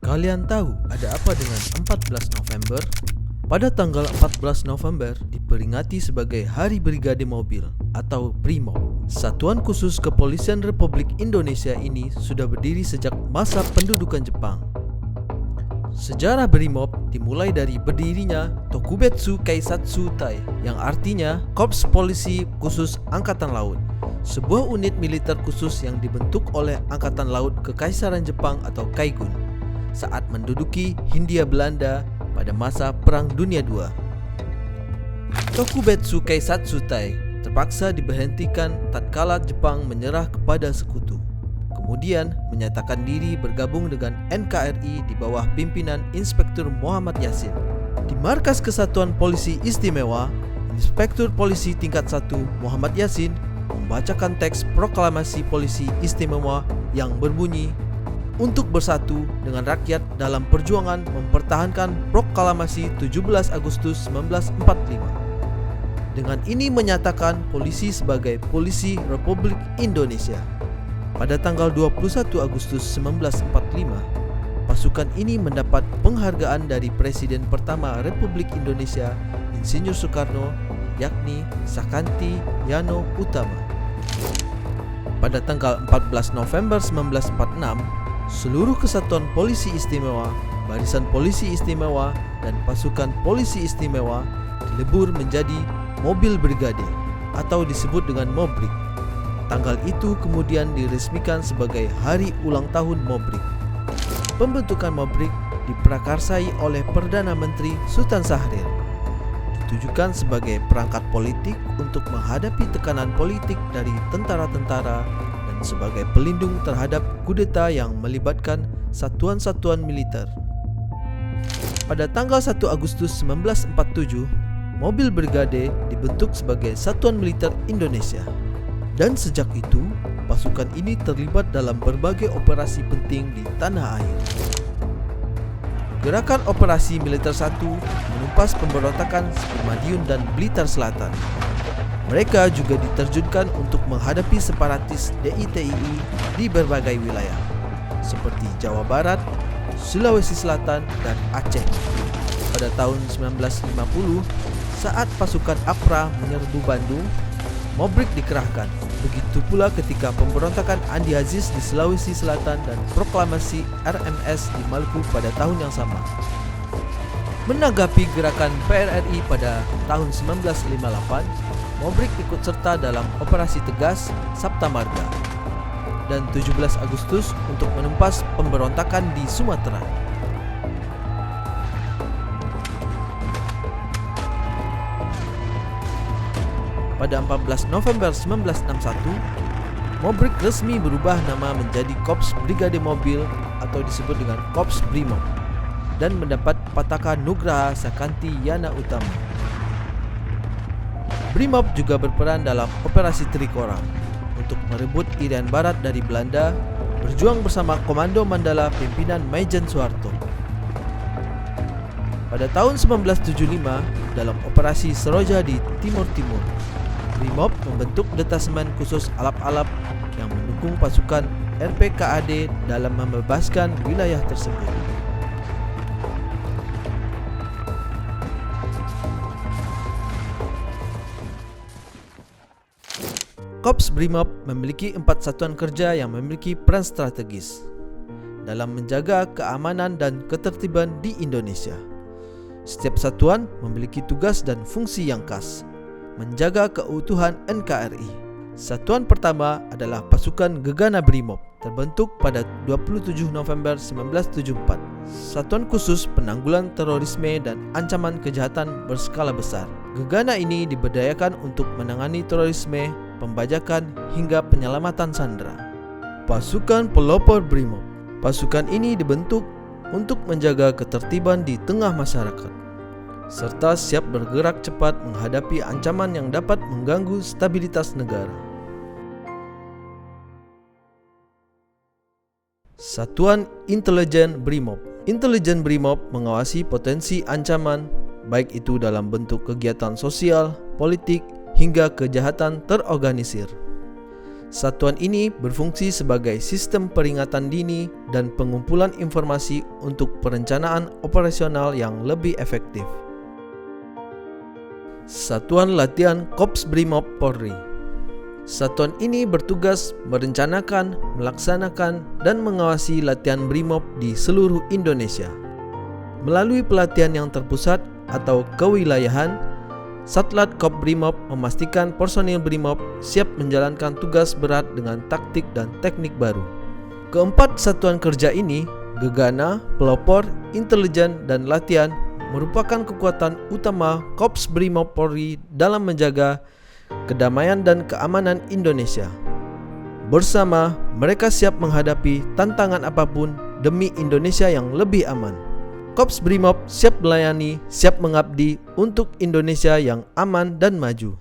Kalian tahu ada apa dengan 14 November? Pada tanggal 14 November diperingati sebagai Hari Brigade Mobil atau BRIMOB. Satuan khusus Kepolisian Republik Indonesia ini sudah berdiri sejak masa pendudukan Jepang. Sejarah BRIMOB dimulai dari berdirinya Tokubetsu Keisatsu Tai yang artinya Korps Polisi Khusus Angkatan Laut, sebuah unit militer khusus yang dibentuk oleh Angkatan Laut Kekaisaran Jepang atau Kaigun saat menduduki Hindia Belanda pada masa Perang Dunia II. Tokubetsu Keisatsu Tai terpaksa diberhentikan tatkala Jepang menyerah kepada sekutu. Kemudian menyatakan diri bergabung dengan NKRI di bawah pimpinan Inspektur Muhammad Yasin. Di Markas Kesatuan Polisi Istimewa, Inspektur Polisi Tingkat 1 Muhammad Yasin membacakan teks proklamasi polisi istimewa yang berbunyi, "Untuk bersatu dengan rakyat dalam perjuangan mempertahankan proklamasi 17 Agustus 1945. Dengan ini menyatakan polisi sebagai Polisi Republik Indonesia. Pada tanggal 21 Agustus 1945, pasukan ini mendapat penghargaan dari Presiden pertama Republik Indonesia, Insinyur Soekarno, yakni Sakanti Yano Utama. Pada tanggal 14 November 1946, seluruh kesatuan polisi istimewa, barisan polisi istimewa, dan pasukan polisi istimewa dilebur menjadi mobil brigade atau disebut dengan Mobrik. Tanggal itu kemudian diresmikan sebagai hari ulang tahun Mobrik. Pembentukan Mobrik diprakarsai oleh Perdana Menteri Sultan Syahrir. Ditujukan sebagai perangkat politik untuk menghadapi tekanan politik dari tentara-tentara dan sebagai pelindung terhadap kudeta yang melibatkan satuan-satuan militer. Pada tanggal 1 Agustus 1947, mobil brigade dibentuk sebagai Satuan Militer Indonesia. Dan sejak itu, pasukan ini terlibat dalam berbagai operasi penting di tanah air. Gerakan Operasi Militer 1 menumpas pemberontakan di Madiun dan Blitar Selatan. Mereka juga diterjunkan untuk menghadapi separatis DITII di berbagai wilayah, seperti Jawa Barat, Sulawesi Selatan, dan Aceh. Pada tahun 1950, saat pasukan APRA menyerbu Bandung, Mobrik dikerahkan. Begitu pula ketika pemberontakan Andi Aziz di Sulawesi Selatan dan proklamasi RMS di Maluku pada tahun yang sama. Menanggapi gerakan PRRI pada tahun 1958, Mobrik ikut serta dalam Operasi Tegas Sabta Marga dan 17 Agustus untuk menumpas pemberontakan di Sumatera. Pada 14 November 1961, Mobrik resmi berubah nama menjadi Korps Brigade Mobil atau disebut dengan Korps BRIMOB dan mendapat Pataka Nugraha Sakanti Yana Utama. BRIMOB juga berperan dalam Operasi Trikora untuk merebut Irian Barat dari Belanda, berjuang bersama Komando Mandala pimpinan Maijen Soeharto. Pada tahun 1975, dalam Operasi Seroja di Timur Timur, BRIMOB membentuk detasemen khusus alap-alap yang mendukung pasukan RPKAD dalam membebaskan wilayah tersebut. Korps BRIMOB memiliki 4 satuan kerja yang memiliki peran strategis dalam menjaga keamanan dan ketertiban di Indonesia. Setiap satuan memiliki tugas dan fungsi yang khas. Menjaga keutuhan NKRI. Satuan pertama adalah pasukan Gegana BRIMOB, terbentuk pada 27 November 1974. Satuan khusus penanggulan terorisme dan ancaman kejahatan berskala besar. Gegana ini diberdayakan untuk menangani terorisme, pembajakan, hingga penyelamatan sandera. Pasukan Pelopor BRIMOB. Pasukan ini dibentuk untuk menjaga ketertiban di tengah masyarakat, serta siap bergerak cepat menghadapi ancaman yang dapat mengganggu stabilitas negara. Satuan Intelijen BRIMOB. Intelijen BRIMOB mengawasi potensi ancaman, baik itu dalam bentuk kegiatan sosial, politik, hingga kejahatan terorganisir. Satuan ini berfungsi sebagai sistem peringatan dini dan pengumpulan informasi untuk perencanaan operasional yang lebih efektif. Satuan Latihan Korps Brimob Polri. Satuan ini bertugas merencanakan, melaksanakan, dan mengawasi latihan Brimob di seluruh Indonesia. Melalui pelatihan yang terpusat atau kewilayahan, Satlat Korps Brimob memastikan personil Brimob siap menjalankan tugas berat dengan taktik dan teknik baru. Keempat satuan kerja ini, Gegana, Pelopor, Intelijen, dan Latihan, merupakan kekuatan utama Korps Brimob Polri dalam menjaga kedamaian dan keamanan Indonesia. Bersama, mereka siap menghadapi tantangan apapun demi Indonesia yang lebih aman. Korps Brimob siap melayani, siap mengabdi untuk Indonesia yang aman dan maju.